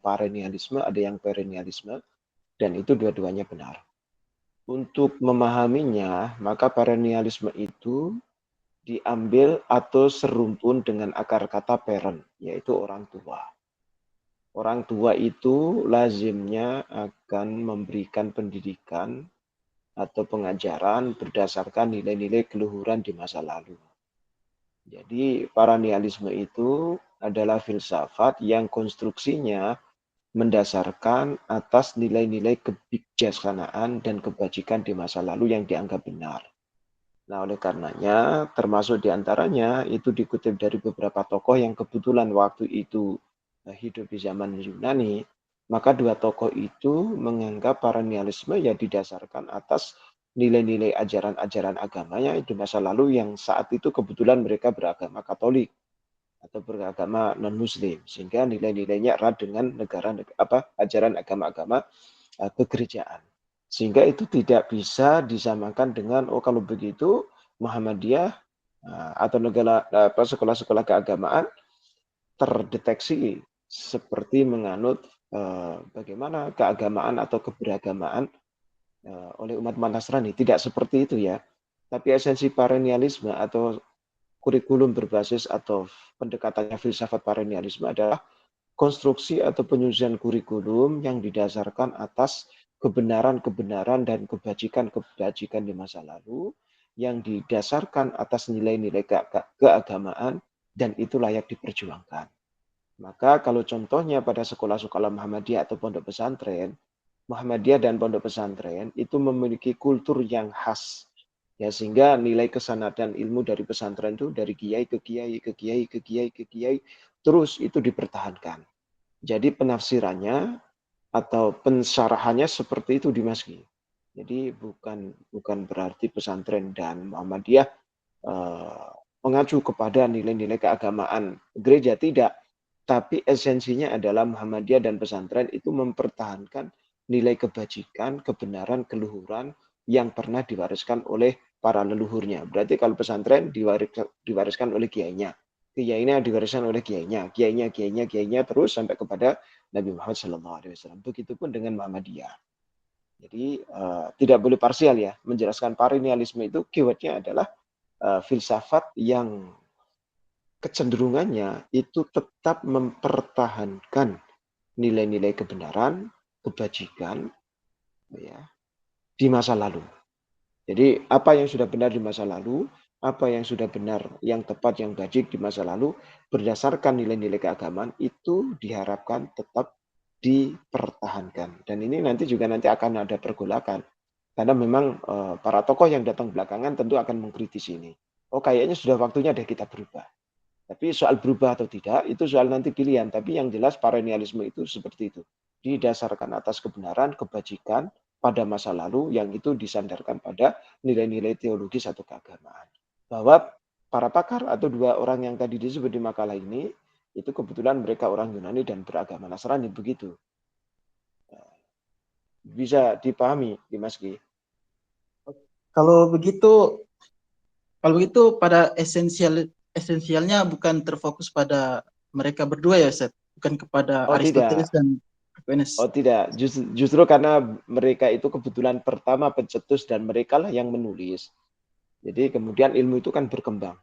parenialisme, ada yang perennialisme, dan itu dua-duanya benar. Untuk memahaminya, maka perennialisme itu diambil atau serumpun dengan akar kata parent, yaitu orang tua. Orang tua itu lazimnya akan memberikan pendidikan atau pengajaran berdasarkan nilai-nilai keluhuran di masa lalu. Jadi perennialisme itu adalah filsafat yang konstruksinya mendasarkan atas nilai-nilai kebijaksanaan dan kebajikan di masa lalu yang dianggap benar. Nah, oleh karenanya, termasuk diantaranya itu dikutip dari beberapa tokoh yang kebetulan waktu itu hidup di zaman Yunani, maka dua tokoh itu menganggap perennialisme ya didasarkan atas nilai-nilai ajaran-ajaran agamanya di masa lalu yang saat itu kebetulan mereka beragama Katolik atau beragama non-Muslim, sehingga nilai-nilainya erat dengan ajaran agama-agama kegerejaan. Sehingga itu tidak bisa disamakan dengan kalau begitu Muhammadiyah atau sekolah-sekolah keagamaan terdeteksi seperti menganut bagaimana keagamaan atau keberagamaan oleh umat Nasrani. Tidak seperti itu ya. Tapi esensi perennialisme atau kurikulum berbasis atau pendekatannya filsafat perennialisme adalah konstruksi atau penyusunan kurikulum yang didasarkan atas kebenaran-kebenaran dan kebajikan-kebajikan di masa lalu yang didasarkan atas nilai-nilai keagamaan dan itu layak diperjuangkan. Maka kalau contohnya pada sekolah-sekolah Muhammadiyah atau pondok pesantren, Muhammadiyah dan pondok pesantren itu memiliki kultur yang khas. Ya, sehingga nilai kesanadan ilmu dari pesantren itu dari kiai ke kiai ke kiai ke kiai ke kiai terus itu dipertahankan. Jadi penafsirannya atau pensyarahannya seperti itu Dimaski. Jadi bukan berarti pesantren dan Muhammadiyah mengacu kepada nilai-nilai keagamaan gereja, tidak. Tapi esensinya adalah Muhammadiyah dan pesantren itu mempertahankan nilai kebajikan, kebenaran, keluhuran yang pernah diwariskan oleh para leluhurnya. Berarti kalau pesantren diwariskan oleh kiainya, kiainya diwariskan oleh kiainya, kiainya terus sampai kepada Nabi Muhammad SAW. Begitupun dengan Muhammadiyah. Jadi tidak boleh parsial ya. Menjelaskan perennialisme itu keywordnya adalah filsafat yang kecenderungannya itu tetap mempertahankan nilai-nilai kebenaran, kebajikan ya, di masa lalu. Jadi apa yang sudah benar di masa lalu, apa yang sudah benar, yang tepat, yang bajik di masa lalu, berdasarkan nilai-nilai keagamaan itu diharapkan tetap dipertahankan. Dan ini nanti juga akan ada pergolakan. Karena memang para tokoh yang datang belakangan tentu akan mengkritisi ini. Oh kayaknya sudah waktunya deh kita berubah. Tapi soal berubah atau tidak, itu soal nanti pilihan. Tapi yang jelas perennialisme itu seperti itu. Didasarkan atas kebenaran, kebajikan pada masa lalu yang itu disandarkan pada nilai-nilai teologis atau keagamaan. Bahwa para pakar atau dua orang yang tadi disebut di makalah ini, itu kebetulan mereka orang Yunani dan beragama Nasrani, begitu. Bisa dipahami, Dimas Ki? Kalau begitu, pada esensialnya bukan terfokus pada mereka berdua ya, Ustaz, bukan kepada Oh Aristoteles tidak, dan Aquinas. oh tidak, justru karena mereka itu kebetulan pertama pencetus dan mereka lah yang menulis. Jadi kemudian ilmu itu kan berkembang.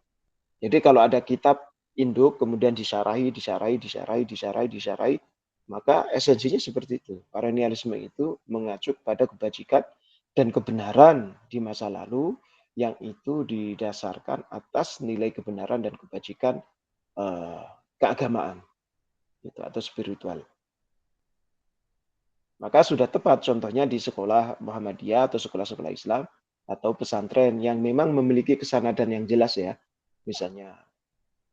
Jadi kalau ada kitab induk kemudian disarahi, maka esensinya seperti itu. Perennialisme itu mengacu pada kebajikan dan kebenaran di masa lalu yang itu didasarkan atas nilai kebenaran dan kebajikan keagamaan gitu, atau spiritual. Maka sudah tepat contohnya di sekolah Muhammadiyah atau sekolah-sekolah Islam atau pesantren yang memang memiliki kesanadan yang jelas ya. Misalnya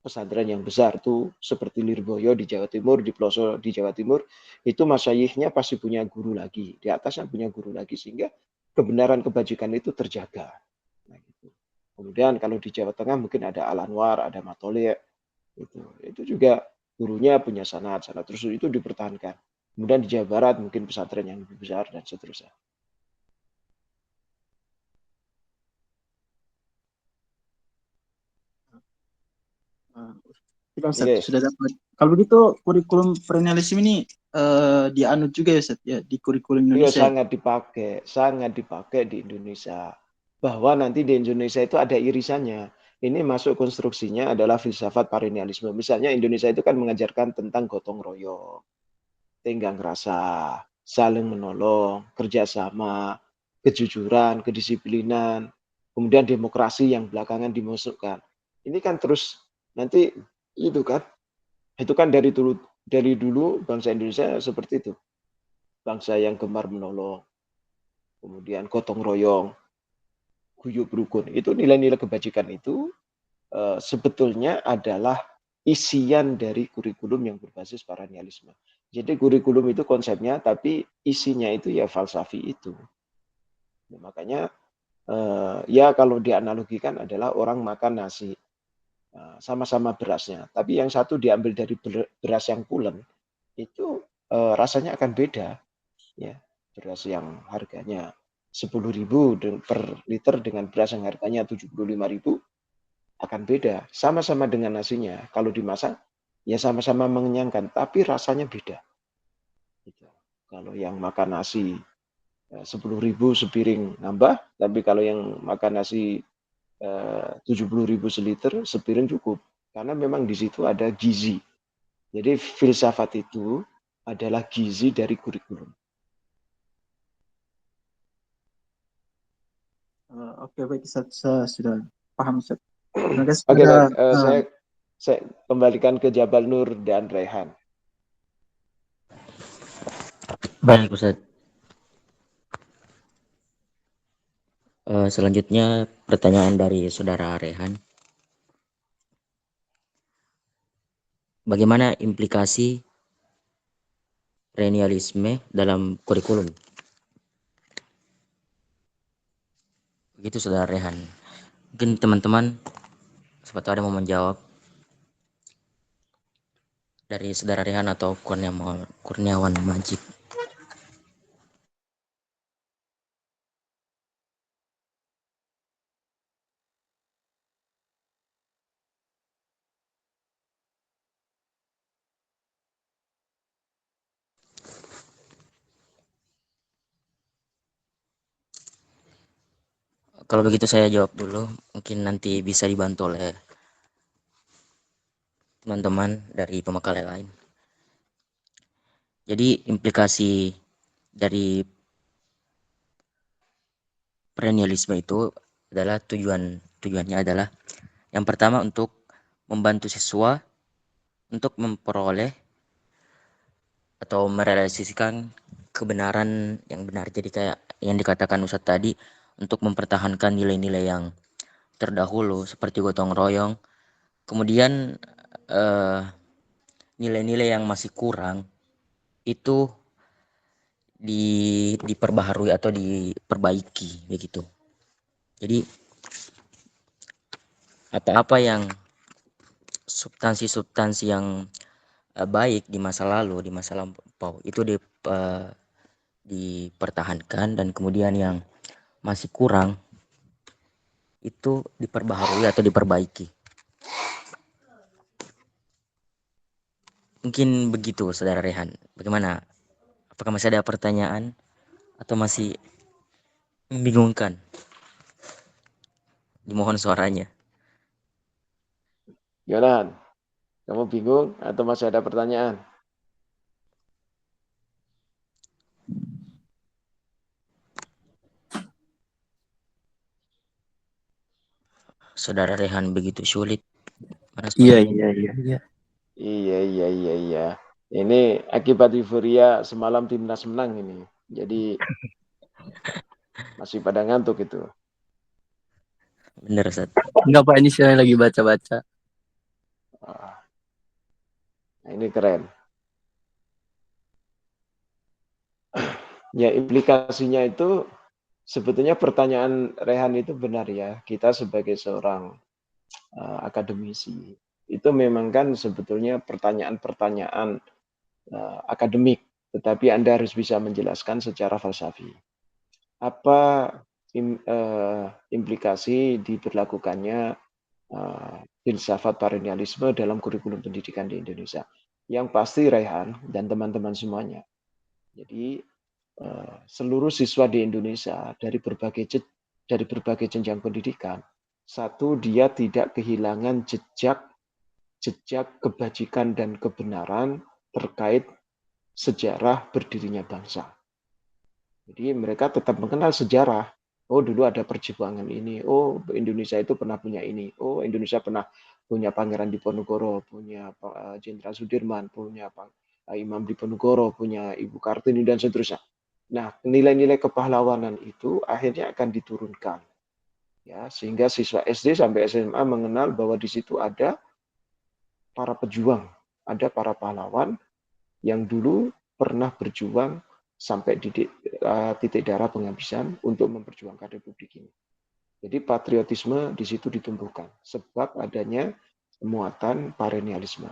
pesantren yang besar tuh seperti Lirboyo di Jawa Timur, di Ploso di Jawa Timur, itu masyayikhnya pasti punya guru lagi, di atasnya punya guru lagi sehingga kebenaran kebajikan itu terjaga. Nah, gitu. Kemudian kalau di Jawa Tengah mungkin ada Al Anwar, ada Matole, itu juga gurunya punya sanad, terus itu dipertahankan. Kemudian di Jawa Barat mungkin pesantren yang lebih besar dan seterusnya. Tidak, Ustaz, Oke, sudah dapat. Kalau begitu kurikulum perennialism ini dianut juga ya, Ustaz, ya di kurikulum Iya, Indonesia. sangat dipakai di Indonesia. Bahwa nanti di Indonesia itu ada irisannya. Ini masuk konstruksinya adalah filsafat perennialisme. Misalnya Indonesia itu kan mengajarkan tentang gotong royong, tenggang rasa, saling menolong, kerjasama, kejujuran, kedisiplinan, kemudian demokrasi yang belakangan dimasukkan. Ini kan terus nanti itu kan dari dulu bangsa Indonesia seperti itu, bangsa yang gemar menolong, kemudian gotong royong, guyup rukun. Itu nilai-nilai kebajikan itu sebetulnya adalah isian dari kurikulum yang berbasis paranialisme. Jadi kurikulum itu konsepnya, tapi isinya itu ya falsafi itu. Nah, makanya ya kalau dianalogikan adalah orang makan nasi sama-sama berasnya, tapi yang satu diambil dari beras yang pulen itu rasanya akan beda, ya. Beras yang harganya 10.000 per liter dengan beras yang harganya 75.000 akan beda. Sama-sama dengan nasinya, kalau dimasak ya sama-sama mengenyangkan, tapi rasanya beda. Gitu. Kalau yang makan nasi 10.000 sepiring nambah, tapi kalau yang makan nasi 70.000 seliter sepiring cukup. Karena memang di situ ada gizi. Jadi filsafat itu adalah gizi dari kurikulum. Oke, baik, saya sudah paham, Ustaz. Terima kasih Oke, pada baik. Saya kembalikan ke Jabal Nur dan Rehan. Baik, Ustaz. Selanjutnya pertanyaan dari saudara Rehan. Bagaimana implikasi perennialisme dalam kurikulum? Begitu saudara Rehan. Mungkin teman-teman siapa tahu ada mau menjawab dari saudara Rehan atau Kurniawan Majid. Kalau begitu saya jawab dulu, mungkin nanti bisa dibantu oleh teman-teman dari pemakal yang lain. Jadi implikasi dari perennialisme itu adalah tujuannya adalah yang pertama untuk membantu siswa untuk memperoleh atau merealisasikan kebenaran yang benar. Jadi kayak yang dikatakan Ustadz tadi, untuk mempertahankan nilai-nilai yang terdahulu seperti gotong royong. Kemudian eh, nilai-nilai yang masih kurang itu diperbaharui atau diperbaiki begitu. Jadi apa-apa yang substansi-substansi yang baik di masa lalu, di masa lampau itu dipertahankan, dan kemudian yang masih kurang itu diperbaharui atau diperbaiki. Mungkin begitu saudara Rehan. Bagaimana? Apakah masih ada pertanyaan atau masih membingungkan? Dimohon suaranya. Yonan, kamu bingung atau masih ada pertanyaan? Saudara Rehan begitu sulit. Iya. Iya. Ini akibat euforia semalam timnas menang ini. Jadi masih pada ngantuk itu. Bener, Ustaz. Enggak, Pak, ini saya lagi baca-baca. Nah, ini keren. Ya, implikasinya itu sebetulnya pertanyaan Rehan itu benar ya. Kita sebagai seorang akademisi itu memang kan sebetulnya pertanyaan-pertanyaan akademik, tetapi Anda harus bisa menjelaskan secara falsafi. Apa implikasi diberlakukannya filsafat perennialisme dalam kurikulum pendidikan di Indonesia? Yang pasti Rehan dan teman-teman semuanya. Jadi seluruh siswa di Indonesia dari berbagai jenjang pendidikan, satu, dia tidak kehilangan jejak kebajikan dan kebenaran terkait sejarah berdirinya bangsa. Jadi mereka tetap mengenal sejarah. Oh, dulu ada perjuangan ini. Oh, Indonesia itu pernah punya ini. Oh, Indonesia pernah punya Pangeran Diponegoro, punya Jenderal Sudirman, punya Imam Diponegoro, punya Ibu Kartini, dan seterusnya. Nah, nilai-nilai kepahlawanan itu akhirnya akan diturunkan. Ya, sehingga siswa SD sampai SMA mengenal bahwa di situ ada para pejuang, ada para pahlawan yang dulu pernah berjuang sampai di titik darah penghabisan untuk memperjuangkan Republik ini. Jadi patriotisme di situ ditumbuhkan sebab adanya muatan perennialisme.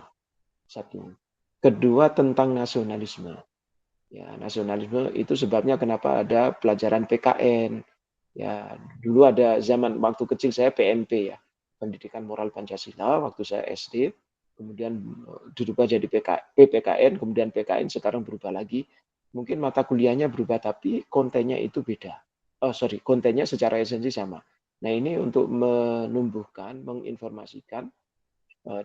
Satu. Kedua, tentang nasionalisme. Ya, nasionalisme itu sebabnya kenapa ada pelajaran PKN. Ya, dulu ada zaman waktu kecil saya PMP ya, Pendidikan Moral Pancasila waktu saya SD. Kemudian dirubah jadi PPKN, kemudian PKN sekarang berubah lagi. Mungkin mata kuliahnya berubah tapi kontennya itu beda. Kontennya secara esensi sama. Nah, ini untuk menumbuhkan, menginformasikan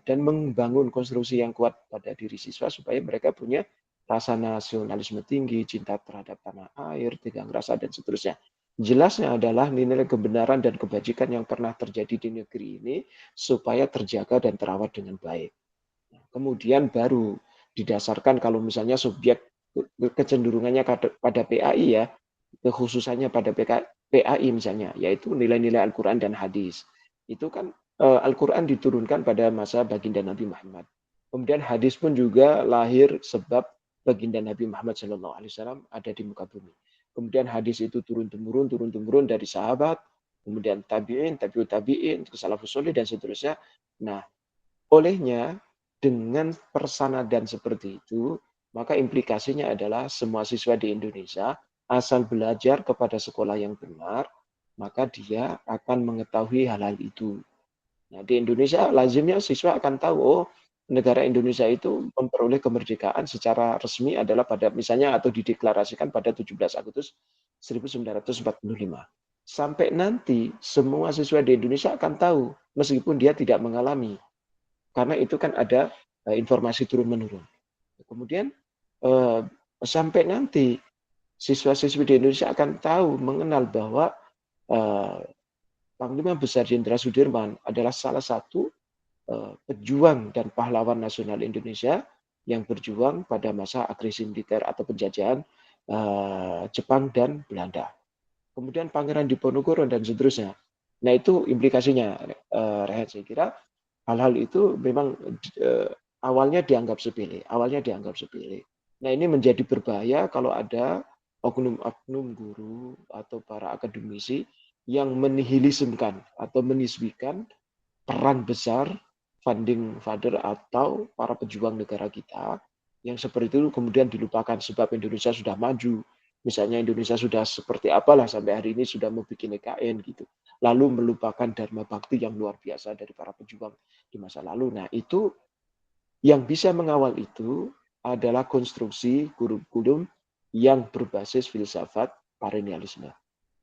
dan membangun konstruksi yang kuat pada diri siswa supaya mereka punya rasa nasionalisme tinggi, cinta terhadap tanah air, tegang rasa, dan seterusnya. Jelasnya adalah nilai kebenaran dan kebajikan yang pernah terjadi di negeri ini supaya terjaga dan terawat dengan baik. Kemudian baru didasarkan kalau misalnya subjek kecenderungannya pada PAI ya, kekhususannya pada PAI misalnya, yaitu nilai-nilai Al-Quran dan hadis. Itu kan Al-Quran diturunkan pada masa baginda Nabi Muhammad. Kemudian hadis pun juga lahir sebab baginda Nabi Muhammad SAW ada di muka bumi. Kemudian hadis itu turun-temurun dari sahabat, kemudian tabi'in, tabi'ut tabi'in, ke salafus soleh, dan seterusnya. Nah, olehnya dengan persanadan seperti itu, maka implikasinya adalah semua siswa di Indonesia asal belajar kepada sekolah yang benar, maka dia akan mengetahui hal-hal itu. Nah, di Indonesia lazimnya siswa akan tahu, oh, negara Indonesia itu memperoleh kemerdekaan secara resmi adalah pada misalnya atau dideklarasikan pada 17 Agustus 1945. Sampai nanti semua siswa di Indonesia akan tahu meskipun dia tidak mengalami. Karena itu kan ada informasi turun-menurun. Kemudian sampai nanti siswa-siswi di Indonesia akan tahu, mengenal bahwa Panglima Besar Jenderal Sudirman adalah salah satu pejuang dan pahlawan nasional Indonesia yang berjuang pada masa agresi militer atau penjajahan Jepang dan Belanda. Kemudian Pangeran Diponegoro dan seterusnya. Nah, itu implikasinya, Rehat, saya kira hal-hal itu memang awalnya dianggap sepele. Nah, ini menjadi berbahaya kalau ada oknum-oknum guru atau para akademisi yang menihilismkan atau menisbikan peran besar founding father atau para pejuang negara kita yang seperti itu kemudian dilupakan sebab Indonesia sudah maju. Misalnya Indonesia sudah seperti apalah sampai hari ini sudah mau bikin EKN gitu. Lalu melupakan dharma bakti yang luar biasa dari para pejuang di masa lalu. Nah, itu yang bisa mengawal itu adalah konstruksi kurikulum yang berbasis filsafat perennialisme.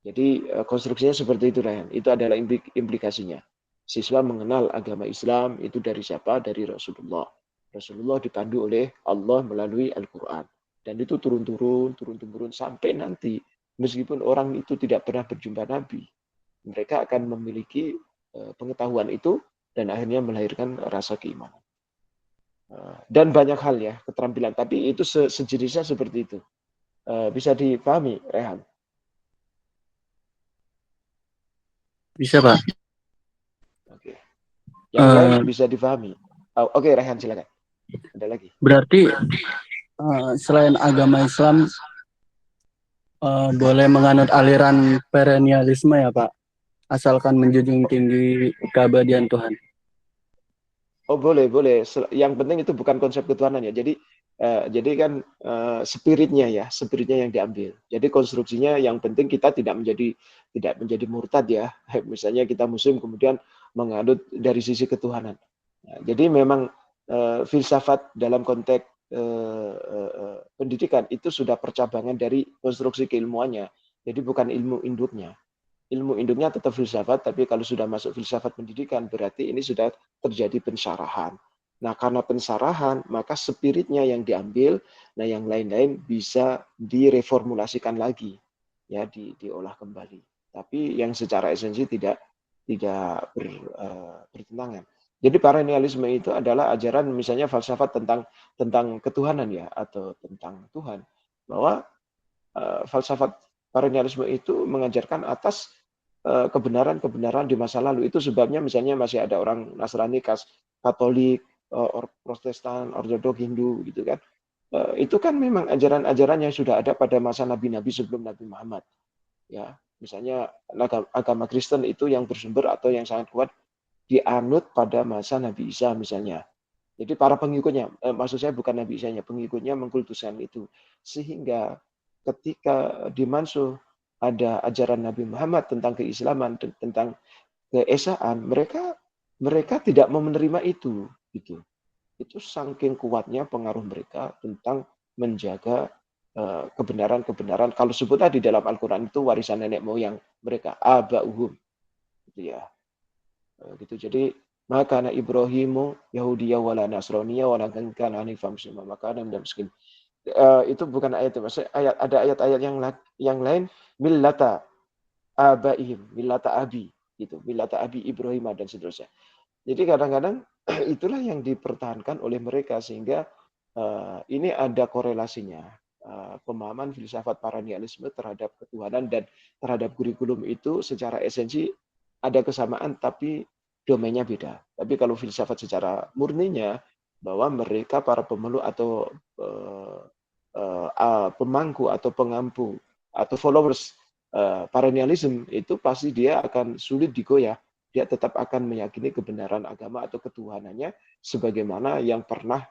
Jadi konstruksinya seperti itu, Ryan. Itu adalah implikasinya. Siswa mengenal agama Islam itu dari siapa? Dari Rasulullah. Rasulullah dipandu oleh Allah melalui Al-Quran. Dan itu turun-turun sampai nanti. Meskipun orang itu tidak pernah berjumpa Nabi, mereka akan memiliki pengetahuan itu dan akhirnya melahirkan rasa keimanan. Dan banyak hal ya, keterampilan. Tapi itu sejenisnya seperti itu. Bisa dipahami, Rehan? Bisa, Pak. Oke. Yang lain bisa difahami. Oke, Rehan silakan. Ada lagi. Berarti selain agama Islam boleh menganut aliran perennialisme ya, Pak? Asalkan menjunjung tinggi keabadian Tuhan. Oh, boleh. Yang penting itu bukan konsep ketuhanan ya. Jadi kan spiritnya yang diambil. Jadi konstruksinya yang penting kita tidak menjadi murtad ya. Misalnya kita muslim kemudian menganut dari sisi ketuhanan. Nah, jadi memang filsafat dalam konteks pendidikan itu sudah percabangan dari konstruksi keilmuannya. Jadi bukan ilmu induknya. Ilmu induknya tetap filsafat, tapi kalau sudah masuk filsafat pendidikan berarti ini sudah terjadi pensyarahan. Nah, karena pensarahan, maka spiritnya yang diambil, nah yang lain-lain bisa direformulasikan lagi, ya diolah kembali. Tapi yang secara esensi tidak bertentangan. Jadi perennialisme itu adalah ajaran misalnya falsafat tentang ketuhanan ya atau tentang Tuhan, bahwa falsafat perennialisme itu mengajarkan atas kebenaran-kebenaran di masa lalu. Itu sebabnya misalnya masih ada orang Nasrani, Katolik, Protestan, Ortodok, Hindu gitu kan. Itu kan memang ajaran-ajaran yang sudah ada pada masa nabi-nabi sebelum Nabi Muhammad. Ya, misalnya agama Kristen itu yang bersumber atau yang sangat kuat dianut pada masa Nabi Isa misalnya. Jadi para pengikutnya, maksud saya bukan Nabi Isa-nya, pengikutnya mengkultuskan itu. Sehingga ketika di Mansuh ada ajaran Nabi Muhammad tentang keislaman, tentang keesaan, mereka tidak mau menerima itu. Gitu. Itu saking kuatnya pengaruh mereka tentang menjaga kebenaran-kebenaran. Kalau sebut tadi dalam Al-Quran itu warisan nenek moyang mereka, aba'uhum. Gitu ya. Gitu. Jadi maka anak Ibrahimu Yahudiyah wala Nasraniyah wala kana hanifan musliman maka ada miskin. Itu bukan ayat itu, maksudnya ada ayat-ayat yang lain millata abaihim, millata abi gitu, millata abi Ibrahim dan seterusnya. Jadi kadang-kadang itulah yang dipertahankan oleh mereka sehingga ini ada korelasinya. Pemahaman filsafat perennialisme terhadap ketuhanan dan terhadap kurikulum itu secara esensi ada kesamaan tapi domainnya beda. Tapi kalau filsafat secara murninya bahwa mereka para pemeluk atau pemangku atau pengampu atau followers perennialism itu pasti dia akan sulit digoyah. Dia tetap akan meyakini kebenaran agama atau ketuhanannya sebagaimana yang pernah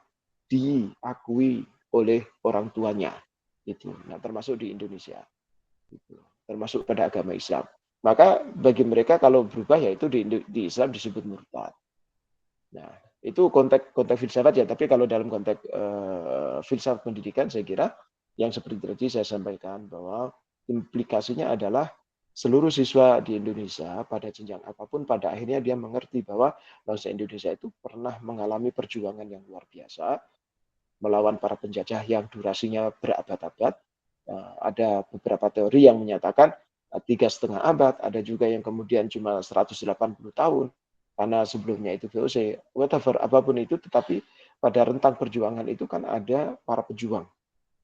diakui oleh orang tuanya. Itu. Nah, termasuk di Indonesia. Itu. Termasuk pada agama Islam. Maka bagi mereka kalau berubah ya itu di Islam disebut murtad. Nah, itu konteks filsafat ya, tapi kalau dalam konteks filsafat pendidikan saya kira yang seperti tadi saya sampaikan bahwa implikasinya adalah seluruh siswa di Indonesia pada jenjang apapun pada akhirnya dia mengerti bahwa bangsa Indonesia itu pernah mengalami perjuangan yang luar biasa melawan para penjajah yang durasinya berabad-abad. Ada beberapa teori yang menyatakan 3,5 abad, ada juga yang kemudian cuma 180 tahun, karena sebelumnya itu VOC, whatever, apapun itu, tetapi pada rentang perjuangan itu kan ada para pejuang.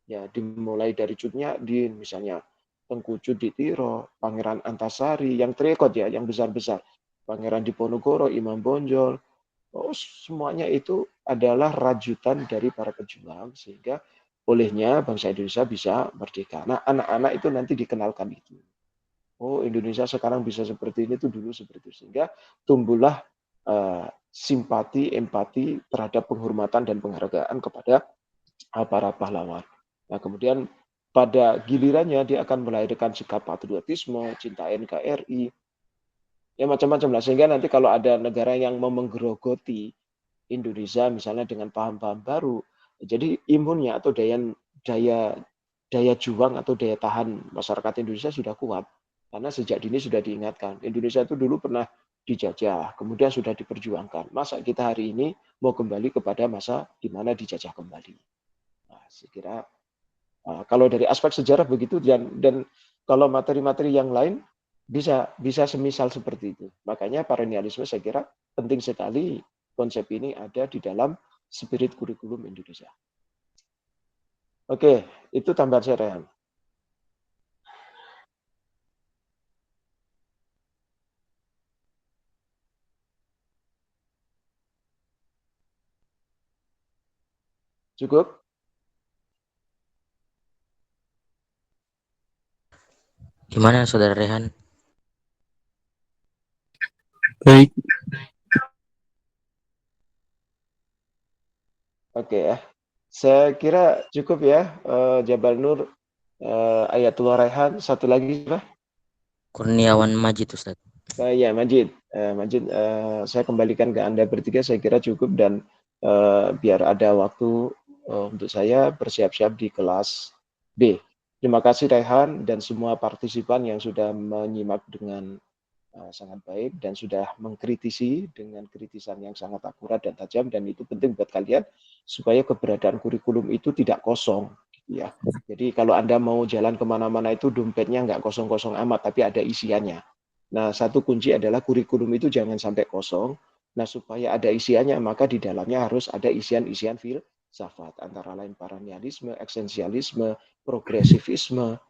Ya, dimulai dari Cut Nyak-Dien, misalnya Tengku Cuditiro, Pangeran Antasari, yang terekod ya, yang besar-besar. Pangeran Diponegoro, Imam Bonjol, semuanya itu adalah rajutan dari para pejuang sehingga olehnya bangsa Indonesia bisa merdeka. Nah, anak-anak itu nanti dikenalkan itu. Oh, Indonesia sekarang bisa seperti ini tuh dulu seperti itu. Sehingga tumbuhlah simpati, empati terhadap penghormatan dan penghargaan kepada para pahlawan. Nah, kemudian pada gilirannya dia akan melahirkan sikap patriotisme, cinta NKRI, ya macam-macam lah. Sehingga nanti kalau ada negara yang mau menggerogoti Indonesia misalnya dengan paham-paham baru, jadi imunnya atau daya juang atau daya tahan masyarakat Indonesia sudah kuat karena sejak dini sudah diingatkan Indonesia itu dulu pernah dijajah, kemudian sudah diperjuangkan. Masa kita hari ini mau kembali kepada masa di mana dijajah kembali? Nah, saya kira kalau dari aspek sejarah begitu dan kalau materi-materi yang lain bisa semisal seperti itu. Makanya perennialisme saya kira penting sekali konsep ini ada di dalam spirit kurikulum Indonesia. Oke, itu tambahan saya, Rehan. Cukup? Gimana Saudara Rehan? Baik, Oke ya. Saya kira cukup ya, Jabal Nur, Ayatullah Rehan, satu lagi Pak. Kurniawan Majid Ustaz. Ya, Majid. Majid, saya kembalikan ke Anda bertiga, saya kira cukup dan biar ada waktu untuk saya bersiap-siap di kelas B. Terima kasih Rehan dan semua partisipan yang sudah menyimak dengan sangat baik dan sudah mengkritisi dengan kritisan yang sangat akurat dan tajam, dan itu penting buat kalian supaya keberadaan kurikulum itu tidak kosong gitu ya. Jadi kalau Anda mau jalan kemana-mana itu dompetnya nggak kosong-kosong amat, tapi ada isiannya. Nah, satu kunci adalah kurikulum itu jangan sampai kosong. Nah, supaya ada isiannya, maka di dalamnya harus ada isian-isian filsafat, antara lain paranialisme, eksistensialisme, progresivisme,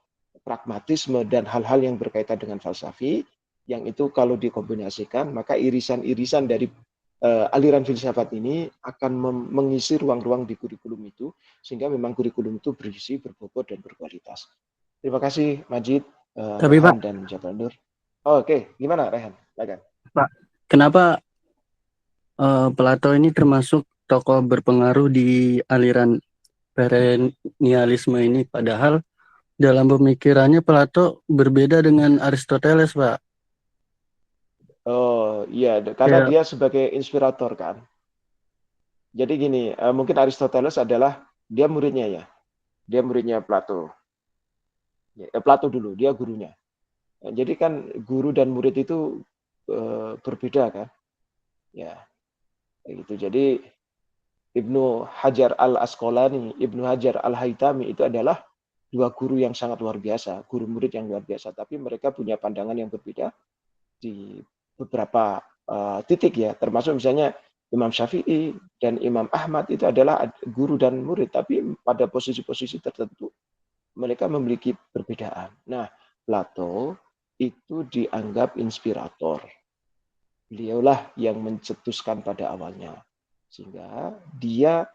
pragmatisme, dan hal-hal yang berkaitan dengan falsafi, yang itu kalau dikombinasikan, maka irisan-irisan dari aliran filsafat ini akan mengisi ruang-ruang di kurikulum itu, sehingga memang kurikulum itu berisi, berbobot, dan berkualitas. Terima kasih Majid, Tapi Pak, Rehan, dan Jabal Nur. Oke, gimana Rehan? Silakan. Pak, kenapa Plato ini termasuk tokoh berpengaruh di aliran perennialisme ini, padahal dalam pemikirannya Plato berbeda dengan Aristoteles, Pak. Oh iya, karena Ya, dia sebagai inspirator kan. Jadi gini, mungkin Aristoteles adalah dia muridnya ya, dia muridnya Plato. Plato dulu, dia gurunya. Jadi kan guru dan murid itu berbeda kan, ya. Gitu. Jadi Ibnu Hajar al-Asqalani, Ibnu Hajar al-Haytami itu adalah dua guru yang sangat luar biasa, guru murid yang luar biasa. Tapi mereka punya pandangan yang berbeda di beberapa titik ya, termasuk misalnya Imam Syafi'i dan Imam Ahmad itu adalah guru dan murid, tapi pada posisi-posisi tertentu mereka memiliki perbedaan. Nah, Plato itu dianggap inspirator. Beliaulah yang mencetuskan pada awalnya. Sehingga dia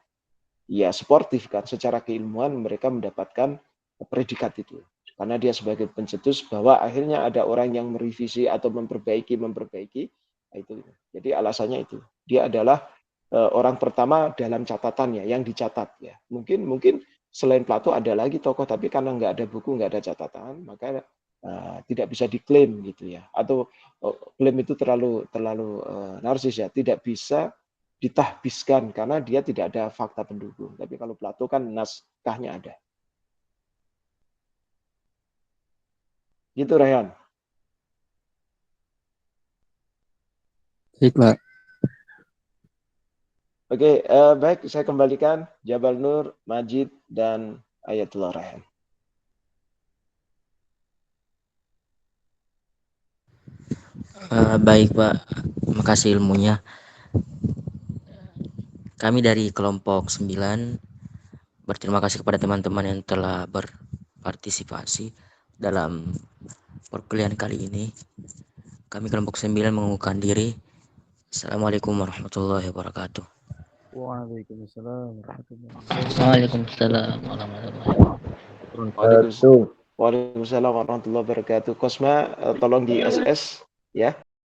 ya sportif kan, secara keilmuan mereka mendapatkan predikat itu. Karena dia sebagai pencetus bahwa akhirnya ada orang yang merevisi atau memperbaiki. Nah, itu. Jadi alasannya itu. Dia adalah orang pertama dalam catatannya yang dicatat ya. Mungkin selain Plato ada lagi tokoh, tapi karena nggak ada buku, nggak ada catatan, maka tidak bisa diklaim gitu ya. Atau klaim itu terlalu narsis ya, tidak bisa ditahbiskan karena dia tidak ada fakta pendukung. Tapi kalau Plato kan naskahnya ada. Gitu Rehan. baik, Pak. Oke, baik, saya kembalikan Jabal Nur, Majid, dan Ayatullah Rehan. Baik Pak, terima kasih ilmunya. Kami dari kelompok 9 berterima kasih kepada teman-teman yang telah berpartisipasi dalam perkuliahan kali ini. Kami kelompok 9 mengukuhkan diri. Assalamualaikum warahmatullahi wabarakatuh. Waalaikumsalam warahmatullahi Waalaikumsalam warahmatullahi wabarakatuh. Waalaikumsalam warahmatullahi wabarakatuh. Kosma, tolong di SS ya.